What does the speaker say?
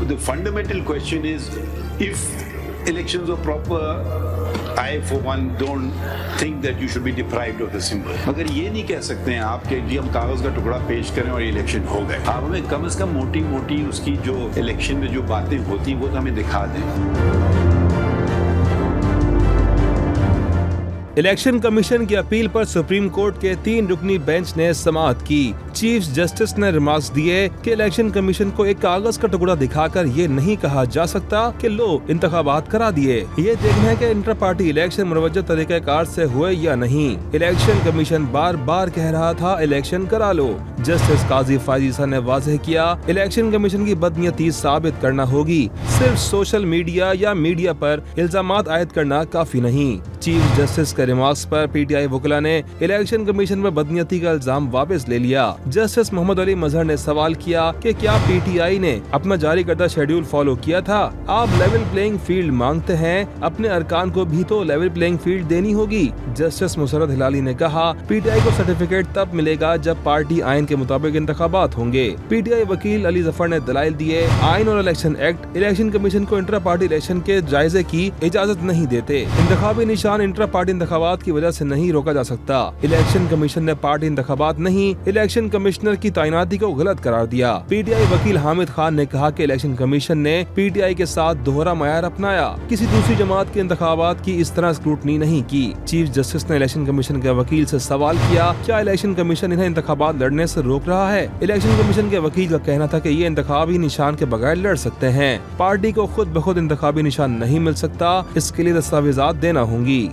the fundamental question is, if elections are proper, I for one don't think that you should be deprived of the symbol. मगर ये नहीं कह सकते हैं आप कि जी हम कागज का टुकड़ा पेश करें और इलेक्शन हो गए। आप हमें कम से कम मोटी मोटी उसकी जो इलेक्शन में जो बातें होती वो तो हमें दिखा दें। इलेक्शन कमीशन की अपील पर सुप्रीम कोर्ट के 3 रुकनी बेंच ने समाअत की। चीफ जस्टिस ने रिमार्क्स दिए कि इलेक्शन कमीशन को एक कागज का टुकड़ा दिखाकर ये नहीं कहा जा सकता कि लो इंतखाबात करा दिए। ये देखना है कि इंटर पार्टी इलेक्शन मुरवज्जा तरीक़ेकार से हुए या नहीं। इलेक्शन कमीशन बार बार कह रहा था इलेक्शन करा लो। जस्टिस काजी फायजीसा ने वाज़ेह किया, इलेक्शन कमीशन की बदनीयती साबित करना होगी। सिर्फ सोशल मीडिया या मीडिया पर इल्जामात आयद करना काफी नहीं। चीफ जस्टिस के रिमार्क्स पर पीटीआई वकीला ने इलेक्शन कमीशन पर बदनीयती का इल्जाम वापस ले लिया। जस्टिस मोहम्मद अली मजहर ने सवाल किया कि क्या पीटीआई ने अपना जारी करदा शेड्यूल फॉलो किया था? आप लेवल प्लेइंग फील्ड मांगते हैं, अपने अरकान को भी तो लेवल प्लेइंग फील्ड देनी होगी। जस्टिस मुसरत हिलाली ने कहा, पीटीआई को सर्टिफिकेट तब मिलेगा जब पार्टी आइन के मुताबिक इंतखाबात होंगे। पीटीआई वकील अली जफर ने दलाइल दिए, आइन और इलेक्शन एक्ट इलेक्शन कमीशन को इंटर पार्टी इलेक्शन के जायजे की इजाजत नहीं देते। इंतखाबी निशान इंटर पार्टी इंतखाबात की वजह से नहीं रोका जा सकता। इलेक्शन कमीशन ने पार्टी इंतखाबात नहीं, इलेक्शन कमिश्नर की तैनाती को गलत करार दिया। पीटीआई वकील हामिद खान ने कहा कि इलेक्शन कमीशन ने पीटीआई के साथ दोहरा मयार अपनाया, किसी दूसरी जमात के इंतखाबात की इस तरह स्क्रूटनी नहीं की। चीफ जस्टिस ने इलेक्शन कमीशन के वकील से सवाल किया, क्या इलेक्शन कमीशन इन्हें इंतखाबात लड़ने से रोक रहा है? इलेक्शन कमीशन के वकील का कहना था कि ये इंतखाबी निशान के बगैर लड़ सकते हैं। पार्टी को खुद ब खुद इंतखाबी निशान नहीं मिल सकता, इसके लिए दस्तावेजात देना होंगी।